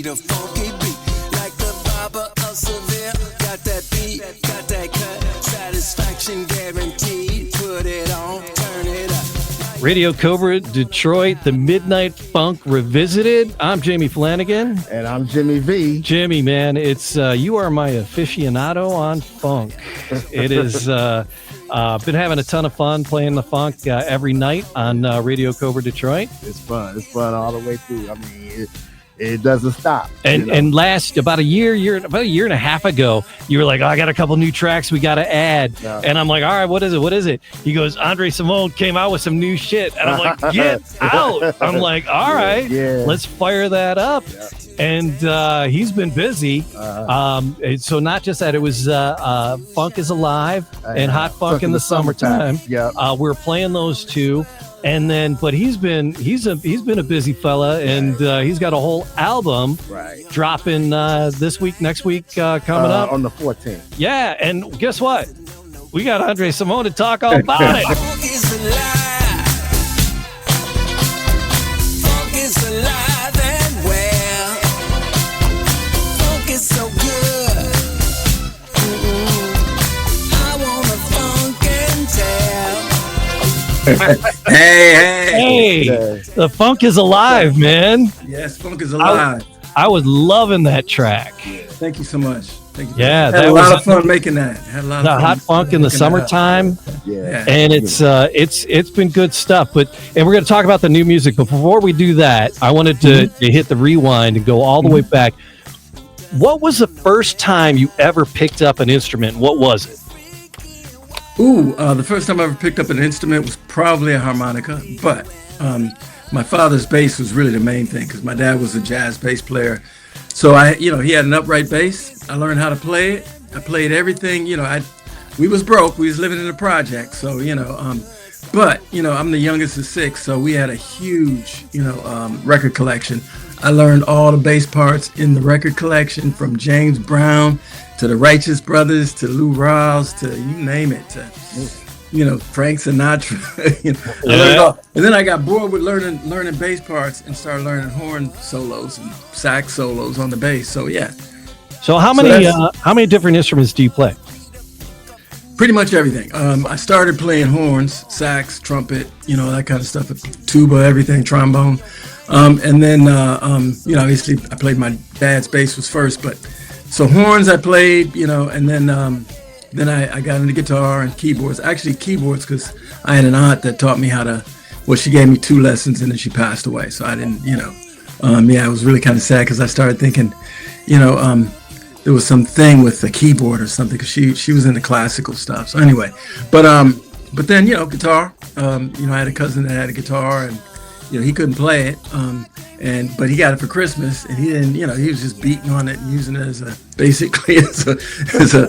a funky beat. Like the barber of Seville. Got that beat, got that cut. Satisfaction guaranteed. Put it on, turn it up. Radio Cobra Detroit, the Midnight Funk Revisited. I'm Jamie Flanagan. And I'm Jimmy V. Jimmy, man, it's you are my aficionado on funk. It is been having a ton of fun playing the funk every night on Radio Cobra Detroit. It's fun. It's fun all the way through. I mean, it doesn't stop. And last about a year and a half ago, you were like, oh, I got a couple new tracks we got to add. Yeah. And I'm like, all right, what is it? He goes, Andre Cymone came out with some new shit. And I'm like, get out. I'm like, all right, let's fire that up. Yeah. And he's been busy. So not just that, it was Funk is Alive and Hot Funk in the Summertime. Yeah, we're playing those two. And then, but he's been a busy fella, and he's got a whole album dropping this week, next week, coming up on the 14th. Yeah, and guess what? We got Andre Cymone to talk all about it. Funk is alive. Funk is alive and well. Funk is so good. I wanna funk and tell. Hey, the funk is alive, man. Yes, funk is alive. I was loving that track. Thank you so much. Thank you. Yeah, had a lot of fun making that. Had a lot of fun. Hot Funk in the Summertime. Yeah, and it's been good stuff. And we're going to talk about the new music. But before we do that, I wanted to hit the rewind and go all the way back. What was the first time you ever picked up an instrument? What was it? The first time I ever picked up an instrument was probably a harmonica, but my father's bass was really the main thing because my dad was a jazz bass player. So he had an upright bass. I learned how to play it. I played everything. We was broke. We was living in a project. So but I'm the youngest of 6, so we had a huge record collection. I learned all the bass parts in the record collection from James Brown to the Righteous Brothers, to Lou Rawls, to you name it, to Frank Sinatra. I learned all. And then I got bored with learning bass parts and started learning horn solos and sax solos on the bass. So yeah. So how many different instruments do you play? Pretty much everything. I started playing horns, sax, trumpet, that kind of stuff, tuba, everything, trombone. And then obviously I played my dad's bass was first, but. So horns I played, and then I got into guitar and keyboards. Actually keyboards because I had an aunt that taught me how to. Well, she gave me 2 lessons and then she passed away. So I didn't, it was really kind of sad because I started thinking, there was something with the keyboard or something because she was into classical stuff. So anyway, but then guitar. I had a cousin that had a guitar and he couldn't play it. But he got it for Christmas, and he didn't. He was just beating on it and using it as a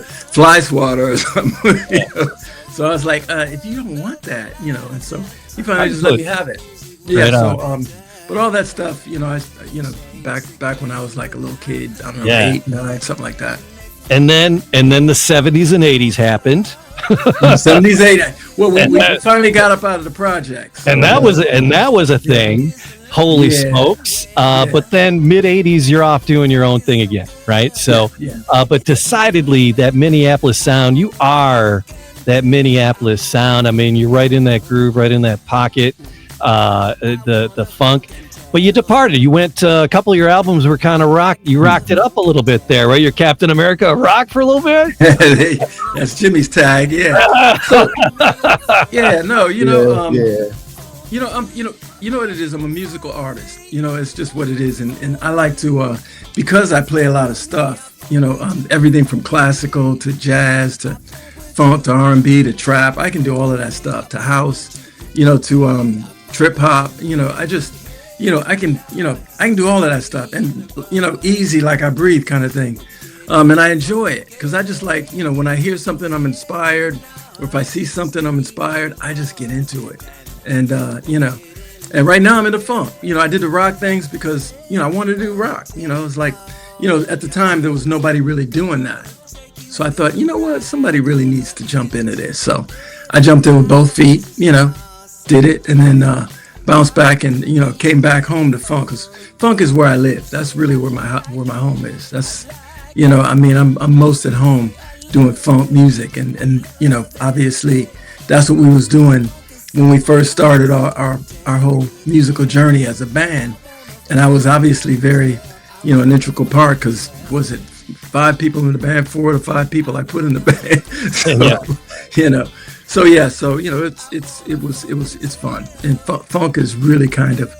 fly swatter or something. So I was like, if you don't want that, and so he finally just let me have it. Yeah. Right so, but all that stuff, back when I was like a little kid, I don't know, 8, 9, something like that. And then the 70s and 80s happened. 70s, 80s. Well, we finally got up out of the projects. So. And that was a thing. Holy smokes. But then mid 80s, you're off doing your own thing again. Right. So, but decidedly that Minneapolis sound, you are that Minneapolis sound. I mean, you're right in that groove, right in that pocket, the funk, but you departed. You went, a couple of your albums were kind of rock. You rocked it up a little bit there, right? Your Captain America rock for a little bit. That's Jimmy's tag. Yeah. So, you know what it is. I'm a musical artist. It's just what it is, and I like to because I play a lot of stuff. Everything from classical to jazz to funk to R&B to trap. I can do all of that stuff. To house, to trip hop. I can do all of that stuff, and easy like I breathe kind of thing. And I enjoy it because I just like when I hear something I'm inspired, or if I see something I'm inspired, I just get into it. And and right now I'm into funk. I did the rock things because I wanted to do rock. It's like at the time there was nobody really doing that. So I thought, what, somebody really needs to jump into this. So I jumped in with both feet. Did it, and then bounced back and, came back home to funk, because funk is where I live. That's really where my home is. That's, I'm most at home doing funk music, and obviously that's what we was doing when we first started our whole musical journey as a band. And I was obviously very, an integral part, because was it 5 people in the band, 4 to 5 people I put in the band. It's fun. And funk is really kind of,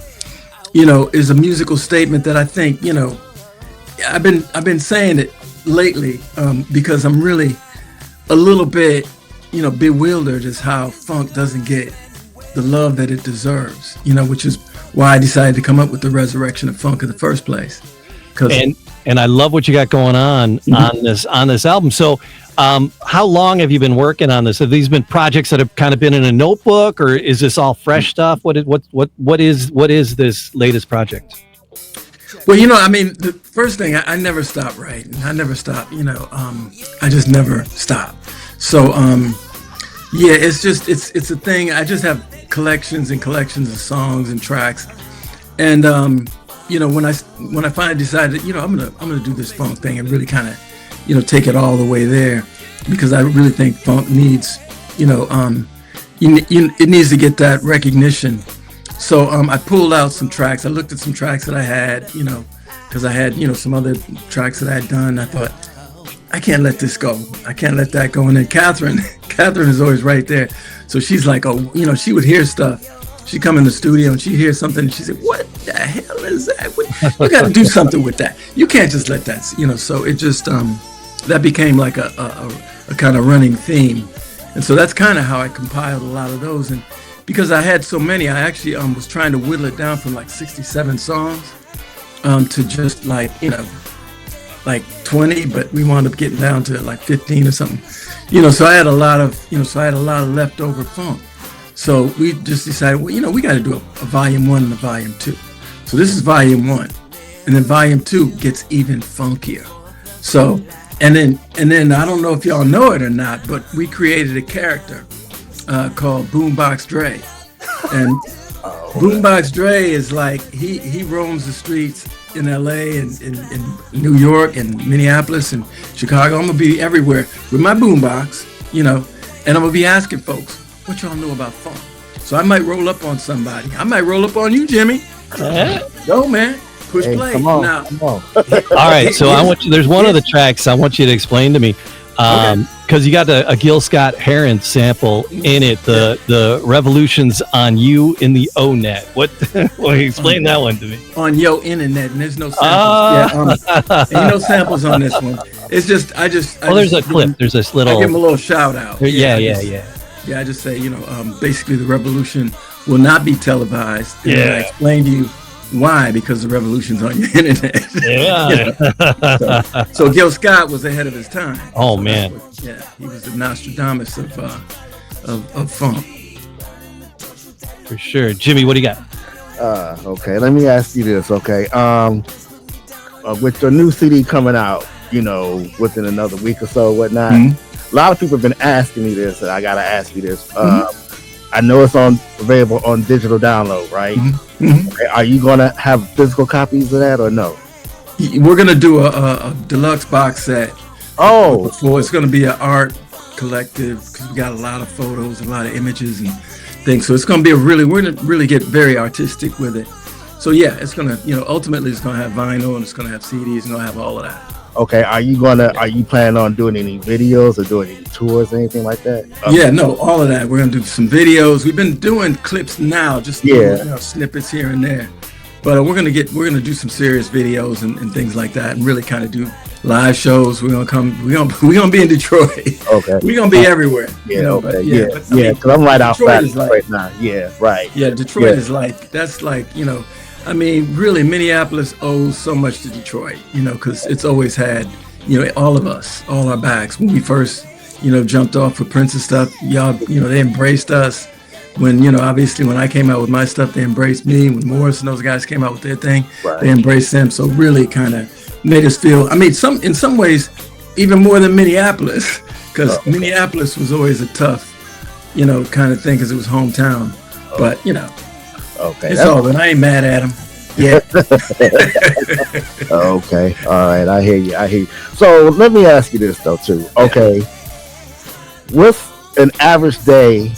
is a musical statement that I think, I've been saying it lately, because I'm really a little bit, bewildered as how funk doesn't get the love that it deserves, which is why I decided to come up with the resurrection of funk in the first place. And I love what you got going on on this album. So, how long have you been working on this? Have these been projects that have kind of been in a notebook, or is this all fresh stuff? What is this latest project? Well, the first thing, I never stop writing. I never stop. I just never stop. So, it's a thing. I just have collections and collections of songs and tracks, and when I finally decided, I'm gonna do this funk thing and really kind of, take it all the way there, because I really think funk needs, it needs to get that recognition. So I pulled out some tracks. I looked at some tracks that I had, because I had, some other tracks that I had done. I thought, I can't let this go. I can't let that go. And then Catherine is always right there. So she's like, she would hear stuff. She'd come in the studio and she'd hear something and she said, what the hell is that? You got to do something with that. You can't just let that, so it just, that became like a kind of running theme. And so that's kind of how I compiled a lot of those. And because I had so many, I actually was trying to whittle it down from like 67 songs to just like 20, but we wound up getting down to like 15 or something. So I had a lot of, leftover funk. So we just decided, we got to do a volume 1 and a volume 2. So this is volume 1, and then volume 2 gets even funkier. So, and then I don't know if y'all know it or not, but we created a character called Boombox Dre, and Boombox Dre is like he roams the streets in LA and in New York and Minneapolis and Chicago. I'm gonna be everywhere with my boombox, and I'm gonna be asking folks, what y'all know about funk? So I might roll up on somebody. I might roll up on you, Jimmy. Go, man. Push play. Come on. All right. So I want you. There's one of the tracks I want you to explain to me, because you got a Gil Scott-Heron sample in it. The Revolutions on You in the O-Net. What? Well, explain that one to me. On Yo Internet, and there's no samples. Ain't no samples on this one. It's just there's a clip. There's this little. I give him a little shout out. Yeah. I just say, basically the revolution will not be televised. And I explain to you why, because the revolution's on your internet. Yeah. So Gil Scott was ahead of his time. Oh, man. He was the Nostradamus of funk. For sure. Jimmy, what do you got? Okay, let me ask you this, okay? With your new CD coming out, within another week or so, whatnot, a lot of people have been asking me this, and I gotta ask you this. I know it's available on digital download, right? Okay, are you gonna have physical copies of that or no? We're gonna do a deluxe box set. So it's gonna be an art collective, because we got a lot of photos, a lot of images and things. So it's gonna be we're gonna really get very artistic with it. So yeah, it's gonna, ultimately it's gonna have vinyl and it's gonna have CDs, it's gonna have all of that. Okay, are you planning on doing any videos or doing any tours or anything like that? All of that. We're gonna do some videos. We've been doing clips now, just snippets here and there. But we're gonna do some serious videos and things like that, and really kind of do live shows. We're gonna be in Detroit. Okay, we're gonna be everywhere. Because I'm right outside right now. Yeah, right. Yeah, Detroit is really, Minneapolis owes so much to Detroit, because it's always had, all of us, all our backs. When we first, jumped off with Prince and stuff, y'all, they embraced us. When, obviously when I came out with my stuff, they embraced me. When Morris and those guys came out with their thing, they embraced them. So really kind of made us feel, in some ways, even more than Minneapolis, because Minneapolis was always a tough, kind of thing, because it was hometown. But, Okay. It's all good. I ain't mad at him. Yeah. Okay. All right. I hear you. So let me ask you this though too. Okay. What's an average day?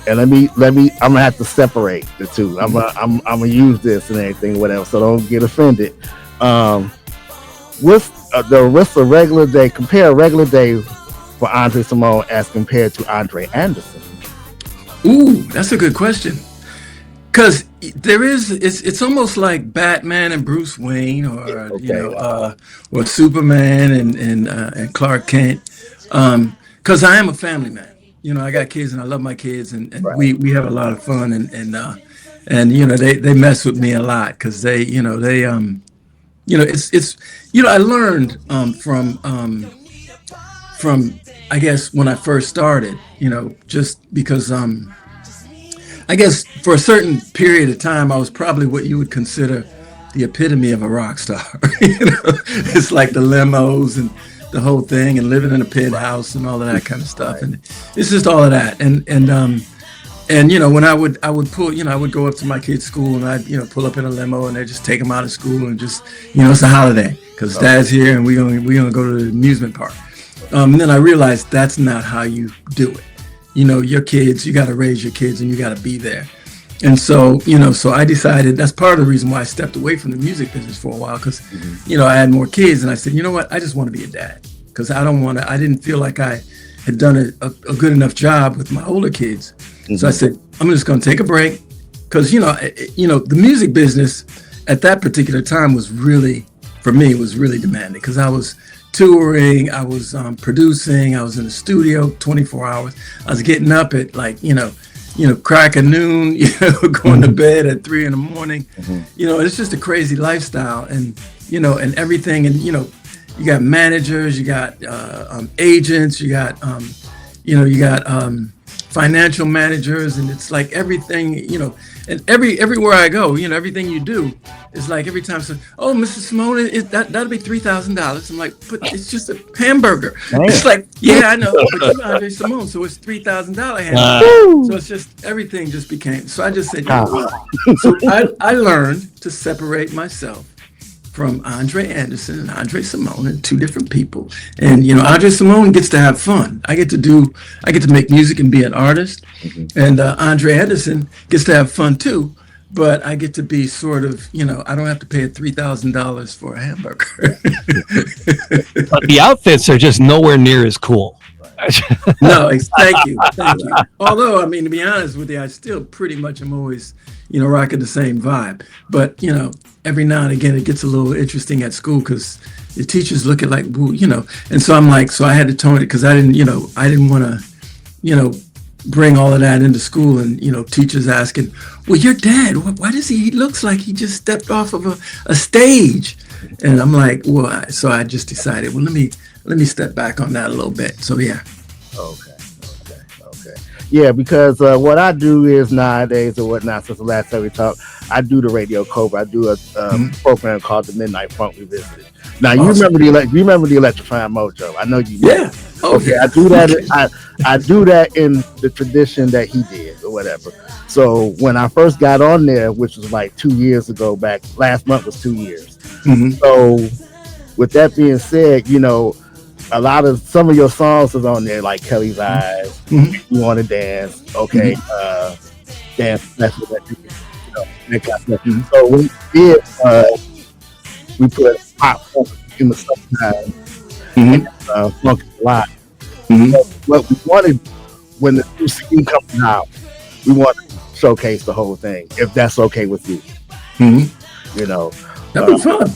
And let me. I'm gonna have to separate the two. I'm gonna use this and everything, whatever. So don't get offended. What's a regular day? Compare a regular day for Andre Cymone as compared to Andre Anderson. Ooh, that's a good question. Because it's almost like Batman and Bruce Wayne, or or Superman and Clark Kent. Because I am a family man. I got kids and I love my kids, and Right. we have a lot of fun, and they mess with me a lot because it's I learned from I guess when I first started, just because I guess for a certain period of time I was probably what you would consider the epitome of a rock star. It's like the limos and the whole thing, and living in a penthouse and all of that kind of stuff, and it's just all of that, and when I would pull, I would go up to my kids' school and I'd pull up in a limo and they just take them out of school and just it's a holiday because Dad's here and we're gonna go to the amusement park. And then I realized that's not how you do it. Your kids, you got to raise your kids and you got to be there. And so, so I decided that's part of the reason why I stepped away from the music business for a while because, I had more kids and I said, you know what, I just want to be a dad because I didn't feel like I had done a good enough job with my older kids. So I said, I'm just going to take a break because, the music business at that particular time was really demanding because I was touring, I was producing, I was in the studio 24 hours. I was getting up at crack of noon, going to bed at 3 a.m. It's just a crazy lifestyle, and and everything, and you got managers, you got agents, you got financial managers, and it's like everything, and everywhere I go, everything you do is like every time. So, oh, Mrs. Cymone, that'll be $3,000. I'm like, but it's just a hamburger. Damn. It's like, yeah, I know, but you're Andre Cymone, so it's $3,000 hamburger. So it's just everything just became. So I just said, so I learned to separate myself from Andre Anderson and Andre Cymone, and two different people. And Andre Cymone gets to have fun. I get to make music and be an artist. And Andre Anderson gets to have fun too, but I get to be sort of, I don't have to pay $3,000 for a hamburger. But the outfits are just nowhere near as cool. No, thank you. Although, I mean, to be honest with you, I still pretty much am always, rocking the same vibe. But, every now and again, it gets a little interesting at school because the teachers look at like, and so I'm like, so I had to tone it because I didn't want to, bring all of that into school, and, teachers asking, well, your dad, why does he looks like he just stepped off of a stage? And I'm like, well, so I just decided, well, let me step back on that a little bit. So, yeah. Okay. Yeah, because what I do is nowadays or whatnot, since the last time we talked, I do the Radio Cobra. I do a program called the Midnight Funk Revisited. Now, you remember the Electrifying Mojo? I know you do. Yeah. Okay, I do that. I do that in the tradition that he did or whatever. So when I first got on there, which was like 2 years ago, back last month was 2 years. So with that being said, a lot of some of your songs is on there, like Kelly's Eyes, You Want to Dance, okay, Dance, that's what that that kind of stuff. So we did, we put pop funk in the summertime, and funk a lot. So what we wanted when the new CD comes out, we want to showcase the whole thing, if that's okay with you. That'd be fun.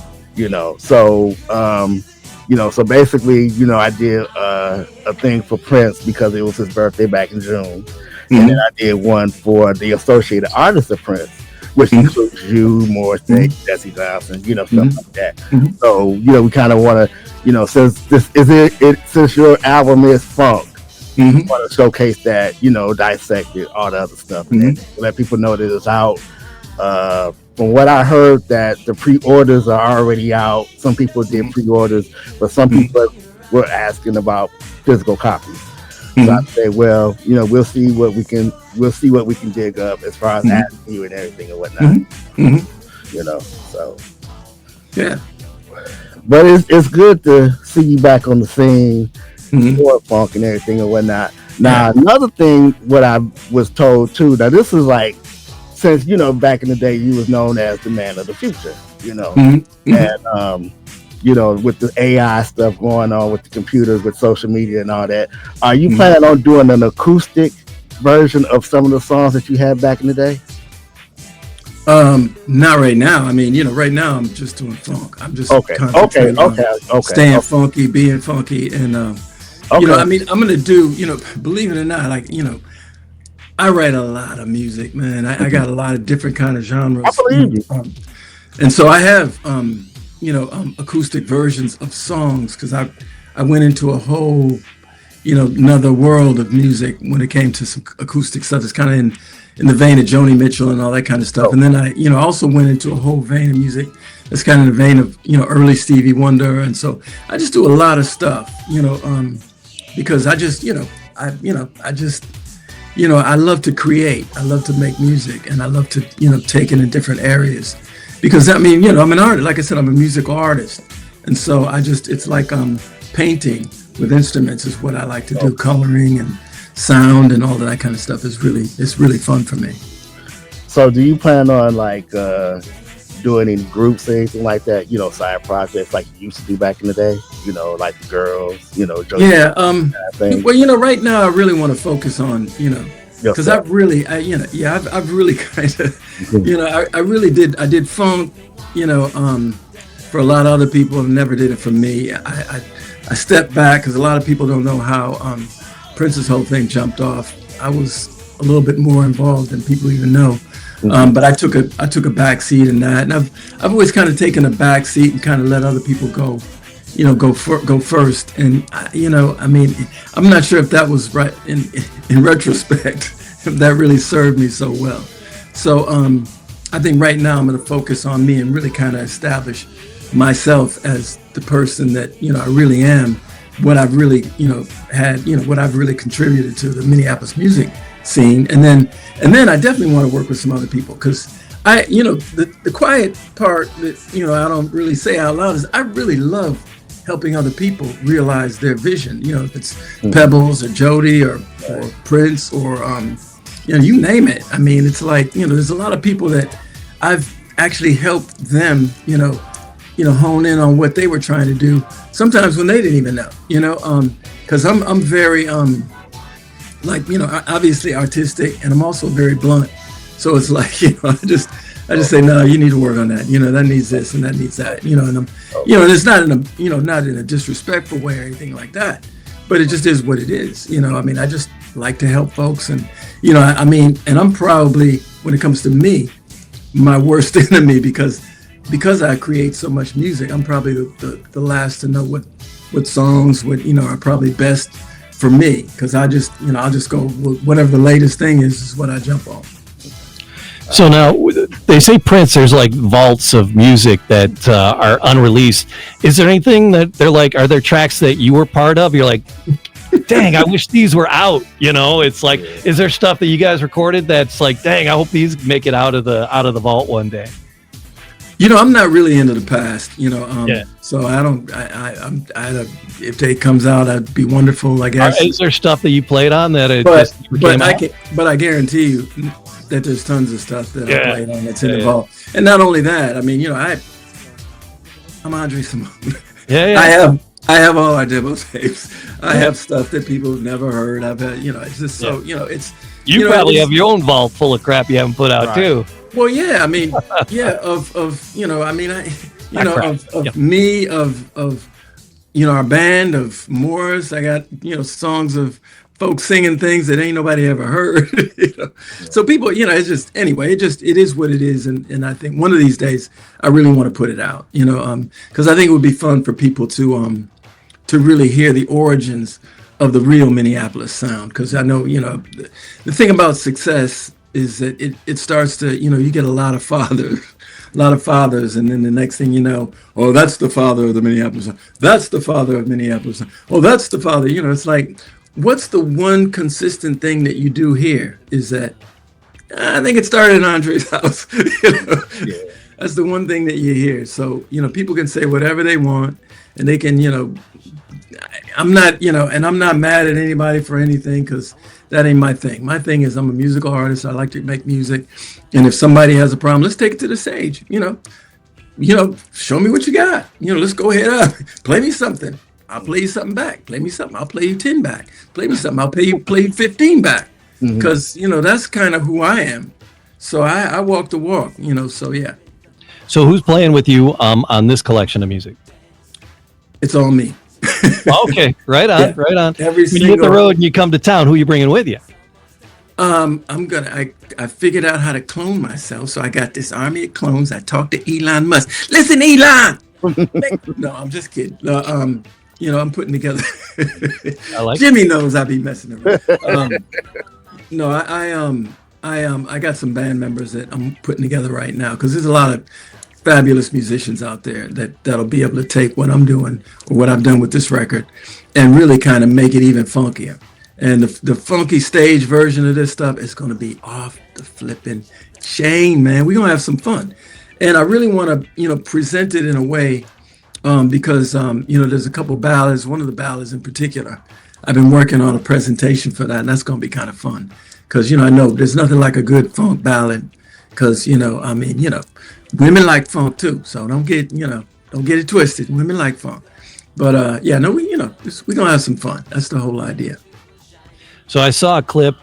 So basically, I did a thing for Prince because it was his birthday back in June, and then I did one for the Associated Artists of Prince, which includes you, Morris Day, Jesse Johnson, stuff like that. So we kind of want to, since your album is funk, we want to showcase that, dissect it, all the other stuff, and let people know that it's out. From what I heard, that the pre-orders are already out. Some people did pre-orders, but some people were asking about physical copies. So I say, well, we'll see what we can dig up as far as asking you and everything and whatnot. So Yeah. But it's good to see you back on the scene for funk and everything and whatnot. Now, another thing, what I was told too, now this is like, since, back in the day, you was known as the man of the future, and, with the AI stuff going on with the computers, with social media and all that, are you planning on doing an acoustic version of some of the songs that you had back in the day? Not right now. I mean, right now I'm just doing funk. I'm just concentrating on staying funky, being funky, and I mean, I'm gonna do, believe it or not, like, I write a lot of music, man. I got a lot of different kind of genres. I believe you. And so I have, acoustic versions of songs, because I went into a whole, another world of music when it came to some acoustic stuff. It's kind of in the vein of Joni Mitchell and all that kind of stuff. And then I, also went into a whole vein of music that's kind of in the vein of, early Stevie Wonder. And so I just do a lot of stuff, because I just, I love to create. I love to make music, and I love to, take it in different areas. Because, I mean, I'm an artist. Like I said, I'm a musical artist. And so it's like painting with instruments is what I like to do. Coloring and sound and all that kind of stuff it's really fun for me. So do you plan on like doing any groups or anything like that, side projects like you used to do back in the day, like the girls, well, right now I really want to focus on, because I've really kind of, I did funk, for a lot of other people, and never did it for me. I stepped back because a lot of people don't know how Prince's whole thing jumped off. I was a little bit more involved than people even know. But I took a back seat in that, and I've always kind of taken a back seat and kind of let other people go first. And I mean, I'm not sure if that was right in retrospect, if that really served me so well. So I think right now I'm going to focus on me and really kind of establish myself as the person that I really am, what I've really had, what I've really contributed to the Minneapolis music scene, and then I definitely want to work with some other people, because I the quiet part that I don't really say out loud is I really love helping other people realize their vision, if it's Pebbles or Jody or Prince or you name it. I mean, it's like there's a lot of people that I've actually helped them hone in on what they were trying to do, sometimes when they didn't even know, because I'm very obviously artistic, and I'm also very blunt. So it's like, I just say, no, you need to work on that. That needs this and that needs that. And I'm, and it's not in a, not in a disrespectful way or anything like that, but it just is what it is. I mean, I just like to help folks, and I mean, and I'm probably, when it comes to me, my worst enemy, because I create so much music. I'm probably the last to know what songs are probably best for me, because I just I'll just go whatever the latest thing is what I jump on. So now they say Prince, there's like vaults of music that are unreleased. Is there anything that they're like, are there tracks that you were part of? You're like, dang, I wish these were out. It's like, is there stuff that you guys recorded that's like, dang, I hope these make it out of the vault one day? I'm not really into the past, so I don't, if it comes out, that'd be wonderful, I guess. Is there stuff that you played on that but I guarantee you that there's tons of stuff that I played on that's in the vault. And not only that, I mean, I'm Andre Cymone. I have all our demo tapes. I have stuff that people have never heard. I've had, it's just so, it's. You probably have your own vault full of crap you haven't put out too. Well, yeah, I mean, me, of our band, of Morris. I got, songs of folks singing things that ain't nobody ever heard. So people, it's just, anyway, it is what it is. And I think one of these days I really want to put it out, because I think it would be fun for people to really hear the origins of the real Minneapolis sound. Because I know, the thing about success is that it starts to, you get a lot of fathers, and then the next thing you know, oh, that's the father of the Minneapolis. That's the father of Minneapolis. Oh, that's the father. It's like, what's the one consistent thing that you do here is that I think it started in Andre's house. Yeah. That's the one thing that you hear. So, people can say whatever they want and they can, I'm not, and I'm not mad at anybody for anything because that ain't my thing. My thing is I'm a musical artist. I like to make music. And if somebody has a problem, let's take it to the stage, show me what you got. Let's go ahead up. Play me something. I'll play you something back. Play me something. I'll play you 10 back. Play me something. I'll play you 15 back. Because, that's kind of who I am. So I walk the walk, so yeah. So who's playing with you on this collection of music? It's all me. Okay, right on, Yeah. right on. Every When you hit the road and you come to town, who are you bringing with you? I figured out how to clone myself. So I got this army of clones. I talked to Elon Musk. Listen, Elon. No, I'm just kidding. I'm putting together. I like Jimmy knows I be messing around. No, I got some band members that I'm putting together right now because there's a lot of fabulous musicians out there that'll be able to take what I'm doing or what I've done with this record and really kind of make it even funkier. And the funky stage version of this stuff is going to be off the flipping chain, man. We're going to have some fun. And I really want to, present it in a way because, there's a couple ballads. One of the ballads in particular, I've been working on a presentation for that, and that's going to be kind of fun. Because, I know there's nothing like a good funk ballad because, women like funk too. So don't get it twisted. Women like funk. But, we're going to have some fun. That's the whole idea. So I saw a clip.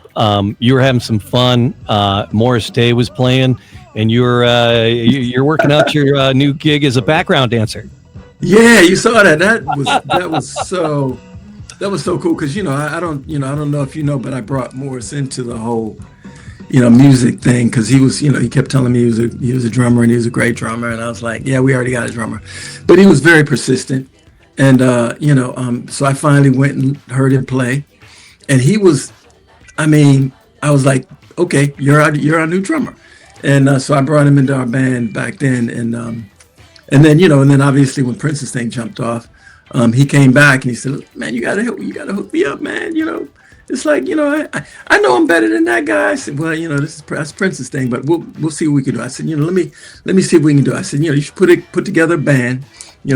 You were having some fun. Morris Day was playing, and you're working out your new gig as a background dancer. Yeah, you saw that. That was so cool because I don't know if you know, but I brought Morris into the whole music thing because he was he kept telling me he was a drummer and he was a great drummer, and I was like, yeah, we already got a drummer, but he was very persistent, and so I finally went and heard him play. And he was, I was like, okay, you're our new drummer. And so I brought him into our band back then. And then obviously when Prince's thing jumped off, he came back and he said, man, you gotta hook me up, man. It's like, I know I'm better than that guy. I said, well, that's Prince's thing, but we'll see what we can do. I said, let me see what we can do. I said, you should put together a band,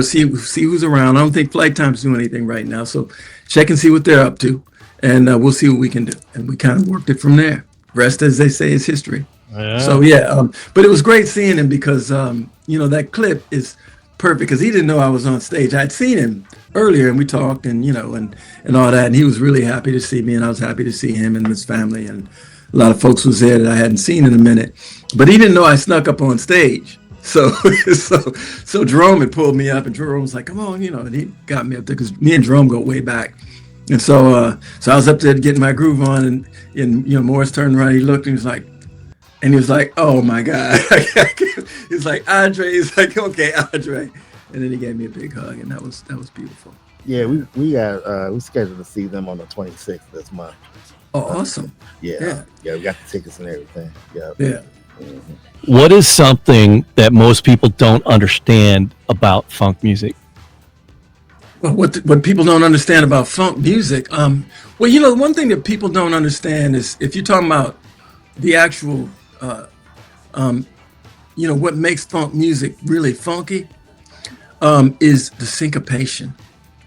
see who's around. I don't think Flight Time's doing anything right now. So check and see what they're up to. And we'll see what we can do. And we kind of worked it from there. Rest, as they say, is history. Yeah. So, but it was great seeing him because, that clip is perfect because he didn't know I was on stage. I'd seen him earlier and we talked and, and all that. And he was really happy to see me and I was happy to see him and his family. And a lot of folks was there that I hadn't seen in a minute. But he didn't know I snuck up on stage. So Jerome had pulled me up and Jerome was like, come on, and he got me up there because me and Jerome go way back. And so I was up there getting my groove on, and Morris turned around, he looked, and he was like, oh my God. He's like, Andre. He's like, okay, Andre. And then he gave me a big hug, and that was beautiful. Yeah, we scheduled to see them on the 26th this month. Oh, awesome. Yeah, we got the tickets and everything. Yeah. Mm-hmm. What is something that most people don't understand about funk music? Well, what people don't understand about funk music, the one thing that people don't understand is if you're talking about the actual, what makes funk music really funky, is the syncopation.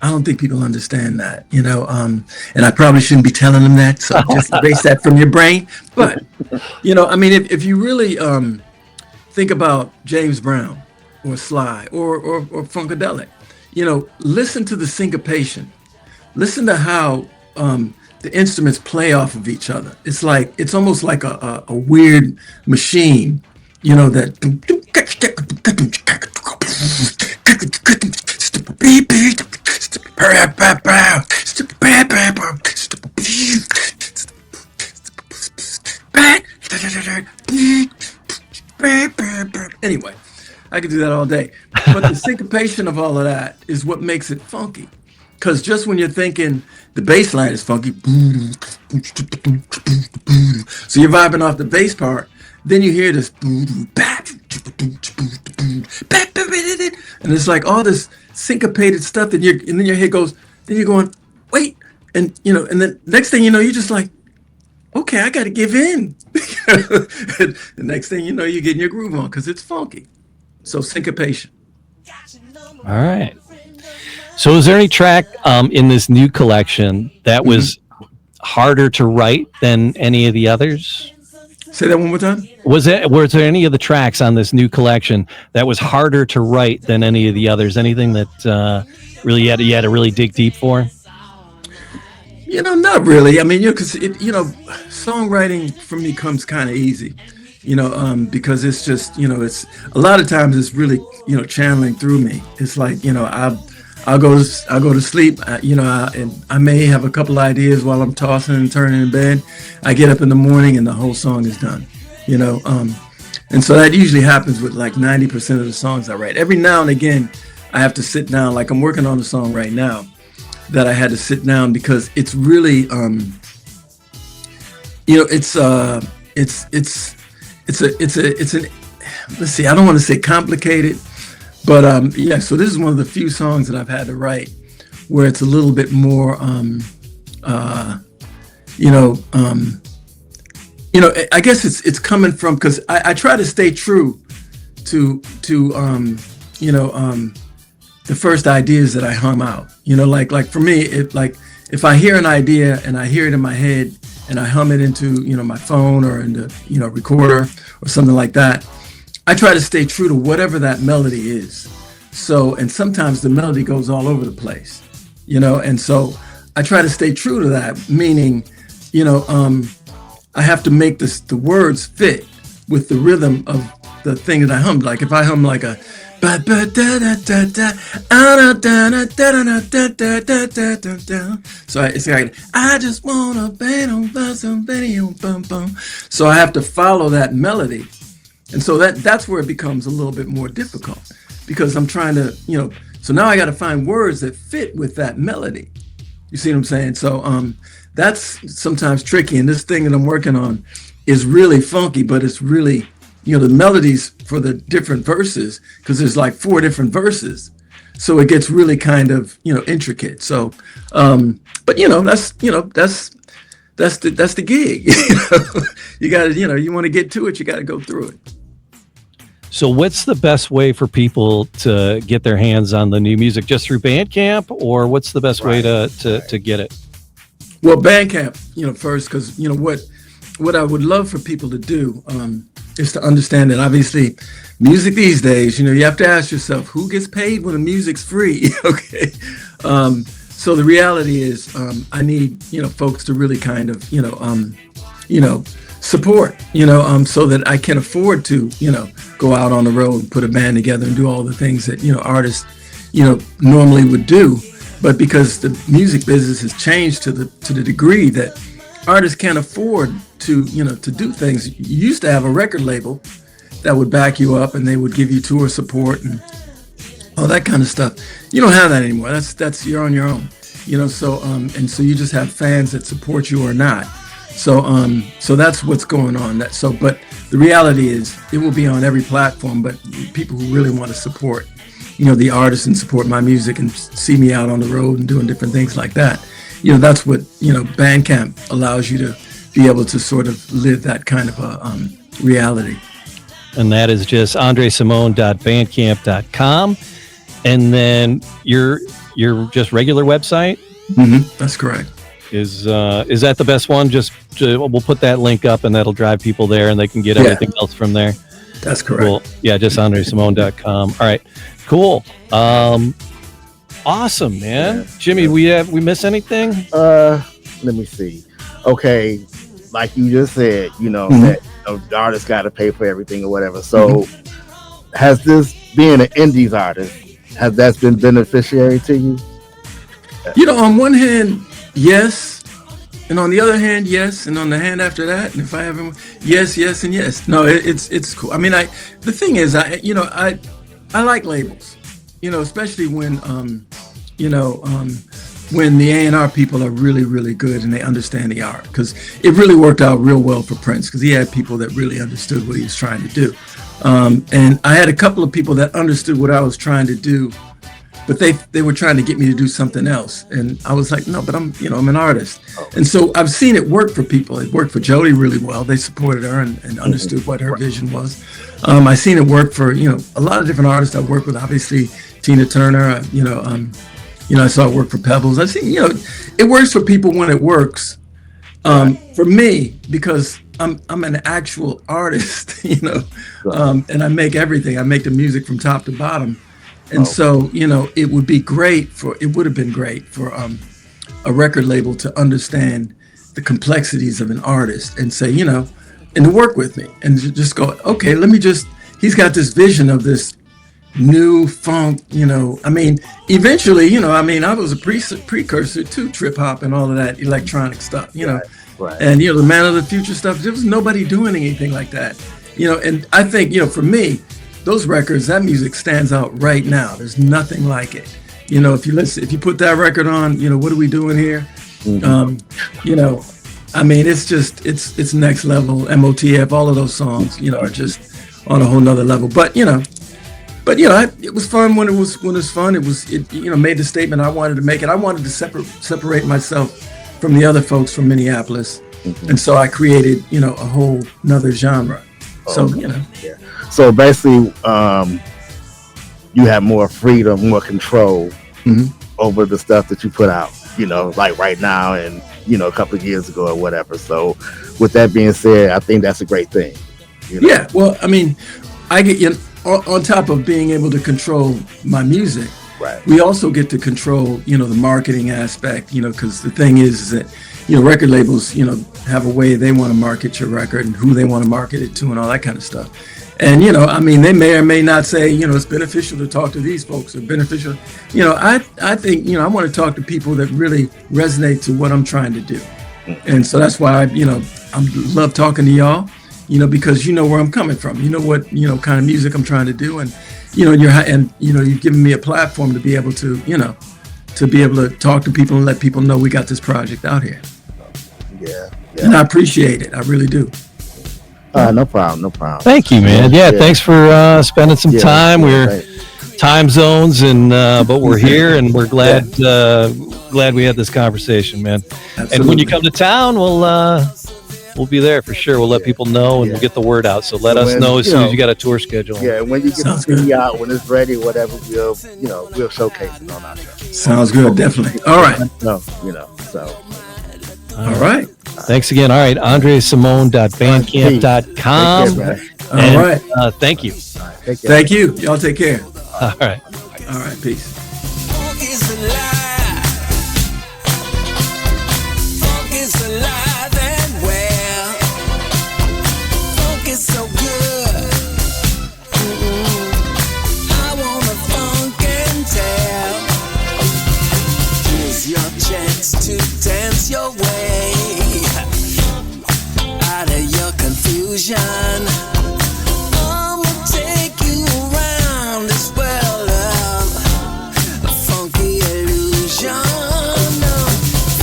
I don't think people understand that, and I probably shouldn't be telling them that, so just erase that from your brain. But, if you really think about James Brown or Sly or Funkadelic, listen to the syncopation. Listen to how the instruments play off of each other. It's almost like a weird machine, that. Anyway. I could do that all day. But the syncopation of all of that is what makes it funky. Because just when you're thinking the bass line is funky, so you're vibing off the bass part, then you hear this, and it's like all this syncopated stuff, and then your head goes, then you're going, wait, and and then next thing you know, you're just like, okay, I got to give in. The next thing you know, you're getting your groove on because it's funky. So syncopation. All right. So is there any track in this new collection that was harder to write than any of the others? Say that one more time. Were there any of the tracks on this new collection that was harder to write than any of the others? Anything that really you had to really dig deep for? Not really. I mean, because songwriting for me comes kind of easy, because it's just, it's a lot of times it's really, channeling through me. It's like, I'll go to sleep, and I may have a couple ideas while I'm tossing and turning in bed. I get up in the morning and the whole song is done, and so that usually happens with like 90% of the songs I write. Every now and again, I have to sit down, like I'm working on a song right now that I had to sit down because it's really, it's an, let's see, I don't want to say complicated, but so this is one of the few songs that I've had to write where it's a little bit more, I guess it's coming from, because I try to stay true to the first ideas that I hum out, like for me, if I hear an idea and I hear it in my head and I hum it into, my phone or into, recorder or something like that, I try to stay true to whatever that melody is. So, and sometimes the melody goes all over the place, and so I try to stay true to that, meaning, I have to make the words fit with the rhythm of the thing that I hum. Like if I hum like a, so it's like, I just wanna bang on somebody on bum bum. So I have to follow that melody, and so that's where it becomes a little bit more difficult because I'm trying to, so now I got to find words that fit with that melody. You see what I'm saying? So that's sometimes tricky, and this thing that I'm working on is really funky, but it's really, the melodies for the different verses, because there's like 4 different verses, so it gets really kind of intricate. So, but that's the gig. You got to you want to get to it, you got to go through it. So, what's the best way for people to get their hands on the new music? Just through Bandcamp, or what's the best way to get it? Well, Bandcamp, first, because what I would love for people to do is to understand that obviously music these days, you have to ask yourself, who gets paid when the music's free? Okay. So the reality is, I need, folks to really kind of, support, so that I can afford to, go out on the road and put a band together and do all the things that, artists, normally would do. But because the music business has changed to the degree that artists can't afford to do things. You used to have a record label that would back you up and they would give you tour support and all that kind of stuff. You don't have that anymore. That's you're on your own. So and so you just have fans that support you or not. So that's what's going on. But the reality is it will be on every platform, but people who really want to support, the artists and support my music and see me out on the road and doing different things like that. That's what, Bandcamp allows you to be able to sort of live that kind of a reality. And that is just andrecymone.bandcamp.com. And then your just regular website? Mm-hmm. That's correct. Is that the best one? We'll put that link up and that'll drive people there and they can get everything else from there. That's correct. Cool. Yeah, just andrecymone.com. All right, cool. Awesome, man. Yeah. Jimmy, we miss anything? Let me see. Okay, like you just said, that the artist got to pay for everything or whatever. So, has this being an indies artist, has that been beneficiary to you? On one hand, yes, and on the other hand, yes, and on the hand after that, and if I have yes, and yes. No, it's cool. I mean, the thing is, I like labels, especially when when the A&R people are really, really good and they understand the art, because it really worked out real well for Prince because he had people that really understood what he was trying to do. And I had a couple of people that understood what I was trying to do but they were trying to get me to do something else. And I was like, no, but I'm an artist. And so I've seen it work for people. It worked for Jody really well. They supported her and understood what her vision was. I seen it work for, a lot of different artists I've worked with, obviously Tina Turner, I saw it work for Pebbles. I see, it works for people when it works. For me, because I'm an actual artist, and I make everything. I make the music from top to bottom. And so, it would have been great for a record label to understand the complexities of an artist and say, and to work with me and just go, okay, he's got this vision of this new funk, eventually, I was a precursor to trip hop and all of that electronic stuff, Right. And, the Man of the Future stuff, there was nobody doing anything like that, and I think, for me, those records, that music stands out right now. There's nothing like it. If you put that record on, what are we doing here? It's next level. MOTF, all of those songs, are just on a whole nother level. But it was fun when it was fun. It made the statement I wanted to make it. I wanted to separate myself from the other folks from Minneapolis, and so I created, a whole nother genre. So Yeah. So basically, you have more freedom, more control over the stuff that you put out. Like right now, and a couple of years ago or whatever. So, with that being said, I think that's a great thing. Yeah. Well, I get on top of being able to control my music. Right. We also get to control, the marketing aspect, because the thing is that, record labels, have a way they want to market your record and who they want to market it to and all that kind of stuff. And, they may or may not say, it's beneficial to talk to these folks or beneficial. I think, I want to talk to people that really resonate to what I'm trying to do. And so that's why, I love talking to y'all, because where I'm coming from, what, kind of music I'm trying to do. And, you've given me a platform to be able to, to talk to people and let people know we got this project out here. Yeah. And I appreciate it. I really do. No problem. Thank you, man. Yeah. Thanks for spending some time. We're time zones, and but we're here, and we're glad we had this conversation, man. Absolutely. And when you come to town, we'll be there for sure. We'll let people know, and we'll get the word out. So let us know as soon as you got a tour schedule. Yeah, when you get the CD out, when it's ready, whatever, we'll showcase it on our show. Sounds good, definitely. All right. So. All right. Thanks again. All right, andrecymone.bandcamp.com. All right. Thank you. Thank you. Y'all take care. All right. All right. Peace. Funk is alive. Funk is alive and well. Funk is so good. I wanna funk and tell. Here's your chance to dance your way out of your confusion. I'ma take you around this world of a funky illusion.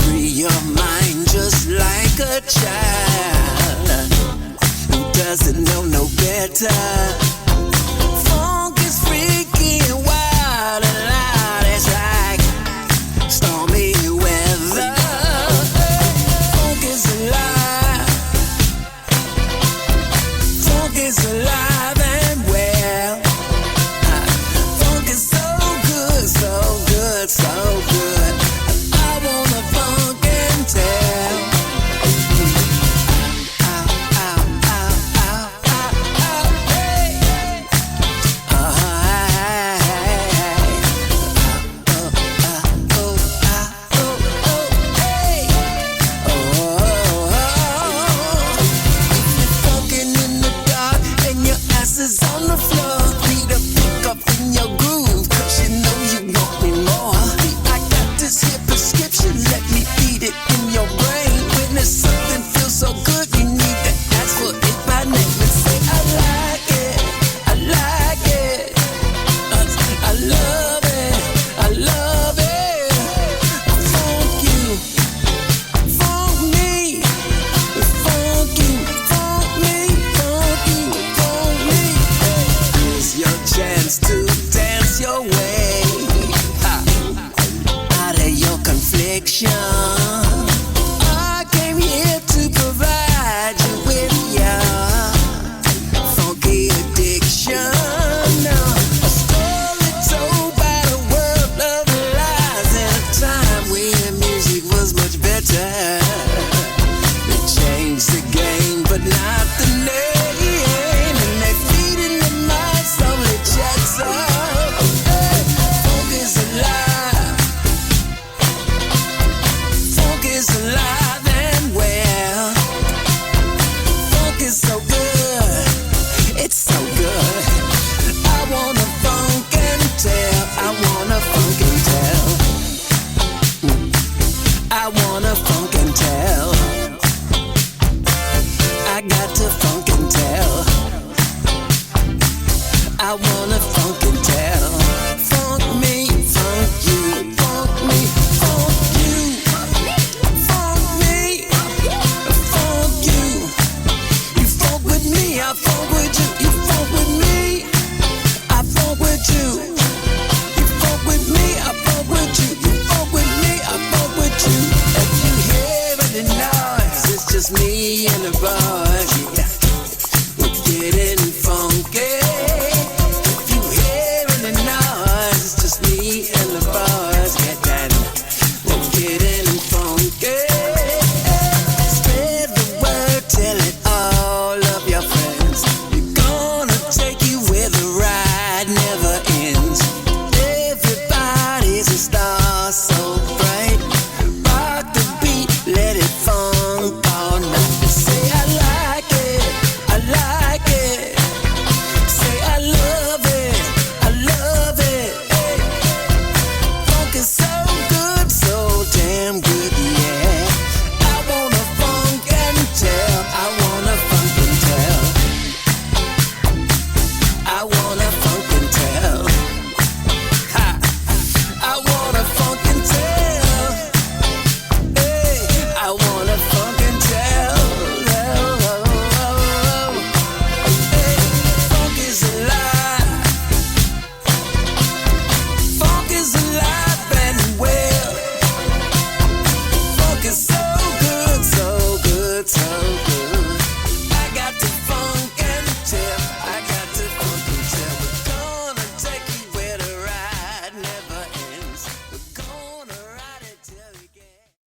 Free your mind just like a child who doesn't know no better. Funk is freaky and wild and loud. It's like stormy weather. Funk is alive. Funk is alive and well. Funk is so good, so good, so good. I wanna funk and tell. Ow, ow, ow, ow, ow, ow, hey. addiction. I came here to provide you with your funky addiction. A story told by the world of lies in a time when music was much better. They changed the game, but not the name. And they feed in the mouths only checks up. Funk is alive. Funk is alive and well. Funk is so good. It's so good. I wanna funk and tell. I wanna funk and tell. I wanna funk and tell. I got to funk and tell. I wanna funk and tell. Funk me, funk you, funk me, funk you. Funk me, funk you. You funk with me, I funk with you. You funk with me, I funk with you. You funk with me, I funk with you. You funk with me, I funk with you. If you hear any noise, it's just me and the boy.